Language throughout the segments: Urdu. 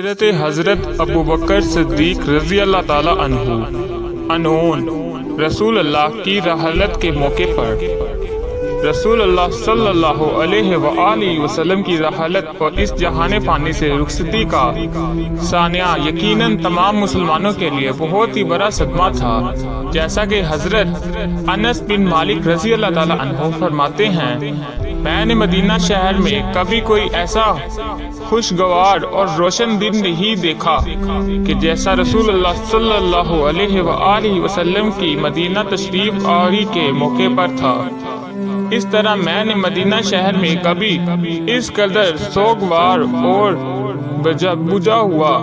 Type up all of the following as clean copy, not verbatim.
سیرت حضرت ابوبکر صدیق رضی اللہ تعالی عنہ عنوان رسول اللہ کی رحلت کے موقع پر رسول اللہ صلی اللہ علیہ وآلہ وسلم کی رحلت اور اس جہان فانی سے رخصتی کا سانحہ یقیناً تمام مسلمانوں کے لیے بہت ہی بڑا صدمہ تھا، جیسا کہ حضرت انس بن مالک رضی اللہ تعالی عنہ فرماتے ہیں، میں نے مدینہ شہر میں کبھی کوئی ایسا خوشگوار اور روشن دن نہیں دیکھا کہ جیسا رسول اللہ صلی اللہ علیہ وآلہ وسلم کی مدینہ تشریف آوری کے موقع پر تھا۔ اس طرح میں نے مدینہ شہر میں کبھی اس قدر سوگوار اور بجھا ہوا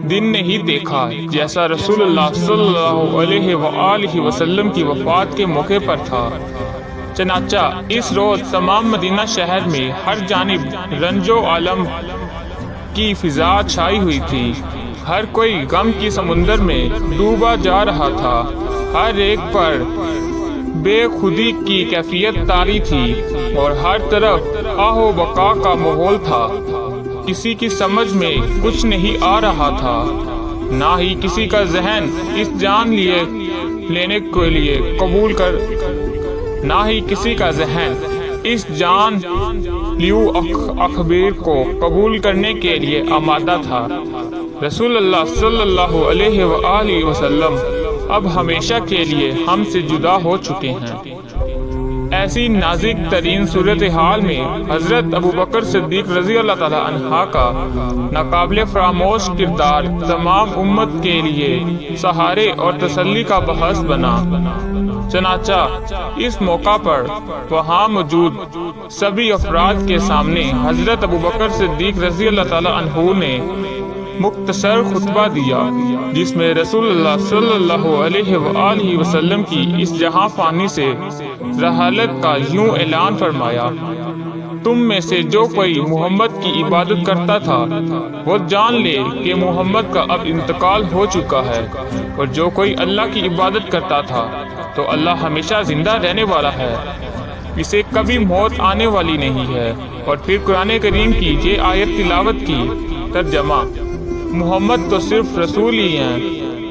دن نہیں دیکھا جیسا رسول اللہ صلی اللہ علیہ وآلہ وسلم کی وفات کے موقع پر تھا۔ چنانچہ اس روز تمام مدینہ شہر میں ہر جانب رنج و علم کی فضا چھائی ہوئی تھی، ہر کوئی غم کی سمندر میں ڈوبا جا رہا تھا، ہر ایک پر بے خودی کی کیفیت طاری تھی اور ہر طرف آہ و بقا کا ماحول تھا۔ کسی کی سمجھ میں کچھ نہیں آ رہا تھا، نہ ہی کسی کا ذہن اس جان لینے کے لیے نہ ہی کسی کا ذہن اس جان لیو اخبار کو قبول کرنے کے لیے آمادہ تھا۔ رسول اللہ صلی اللہ علیہ وآلہ وسلم اب ہمیشہ کے لیے ہم سے جدا ہو چکے ہیں۔ ایسی نازک ترین صورتحال میں حضرت ابوبکر صدیق رضی اللہ تعالی عنہ کا ناقابل فراموش کردار تمام امت کے لیے سہارے اور تسلی کا باعث بنا۔ چنانچہ اس موقع پر وہاں موجود سبھی افراد کے سامنے حضرت ابوبکر صدیق رضی اللہ تعالی عنہ نے مختصر خطبہ دیا، جس میں رسول اللہ صلی اللہ علیہ وآلہ وسلم کی اس جہاں فانی سے رحلت کا یوں اعلان فرمایا، تم میں سے جو کوئی محمد کی عبادت کرتا تھا وہ جان لے کہ محمد کا اب انتقال ہو چکا ہے، اور جو کوئی اللہ کی عبادت کرتا تھا تو اللہ ہمیشہ زندہ رہنے والا ہے، اسے کبھی موت آنے والی نہیں ہے۔ اور پھر قرآن کریم کی یہ آیت تلاوت کی۔ ترجمہ: محمد تو صرف رسول ہی ہیں،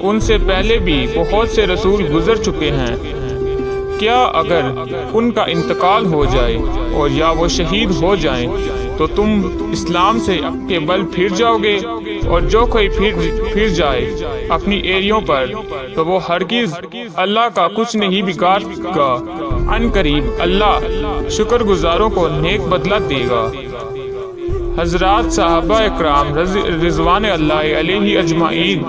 ان سے پہلے بھی بہت سے رسول گزر چکے ہیں، کیا اگر ان کا انتقال ہو جائے اور یا وہ شہید ہو جائیں تو تم اسلام سے کے بل پھر جاؤ گے؟ اور جو کوئی پھر جائے اپنی ایریوں پر تو وہ ہرگز اللہ کا کچھ نہیں بگاڑ گا، ان قریب اللہ شکر گزاروں کو نیک بدلہ دے گا۔ حضرات صحابہ اکرام رضوان اللہ علیہ اجمعین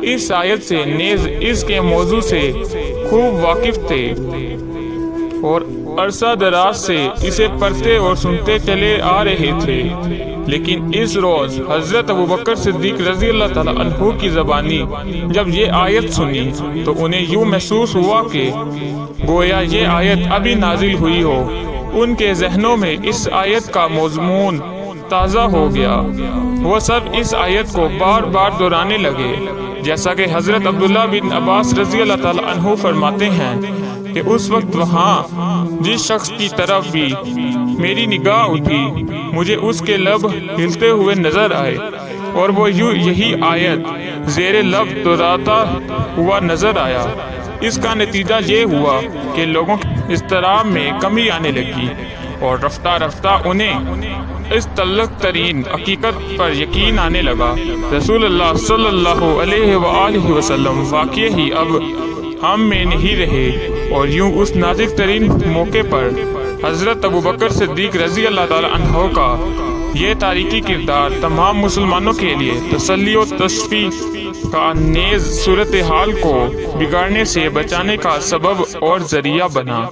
اس آیت سے نیز اس کے موضوع سے خوب واقف تھے اور عرصہ دراز سے اسے پڑھتے اور سنتے چلے آ رہے تھے، لیکن اس روز حضرت ابوبکر صدیق رضی اللہ تعالی عنہ کی زبانی جب یہ آیت سنی تو انہیں یوں محسوس ہوا کہ گویا یہ آیت ابھی نازل ہوئی ہو۔ ان کے ذہنوں میں اس آیت کا مضمون تازہ ہو گیا، وہ سب اس آیت کو بار بار دہرانے لگے، جیسا کہ حضرت عبداللہ بن عباس رضی اللہ تعالی عنہ فرماتے ہیں کہ اس وقت وہاں جس شخص کی طرف بھی میری نگاہ اٹھی مجھے اس کے لب ہلتے ہوئے نظر آئے، اور وہ یہی آیت زیر لب دہراتا ہوا نظر آیا۔ اس کا نتیجہ یہ ہوا کہ لوگوں کی اضطراب میں کمی آنے لگی، اور رفتہ رفتہ انہیں اس تلخ ترین حقیقت پر یقین آنے لگا، رسول اللہ صلی اللہ علیہ وآلہ وسلم واقعی ہی اب ہم میں نہیں رہے۔ اور یوں اس نازک ترین موقع پر حضرت ابوبکر صدیق رضی اللہ تعالی عنہ کا یہ تاریخی کردار تمام مسلمانوں کے لیے تسلی و تشفیع کا نیز صورتحال کو بگاڑنے سے بچانے کا سبب اور ذریعہ بنا۔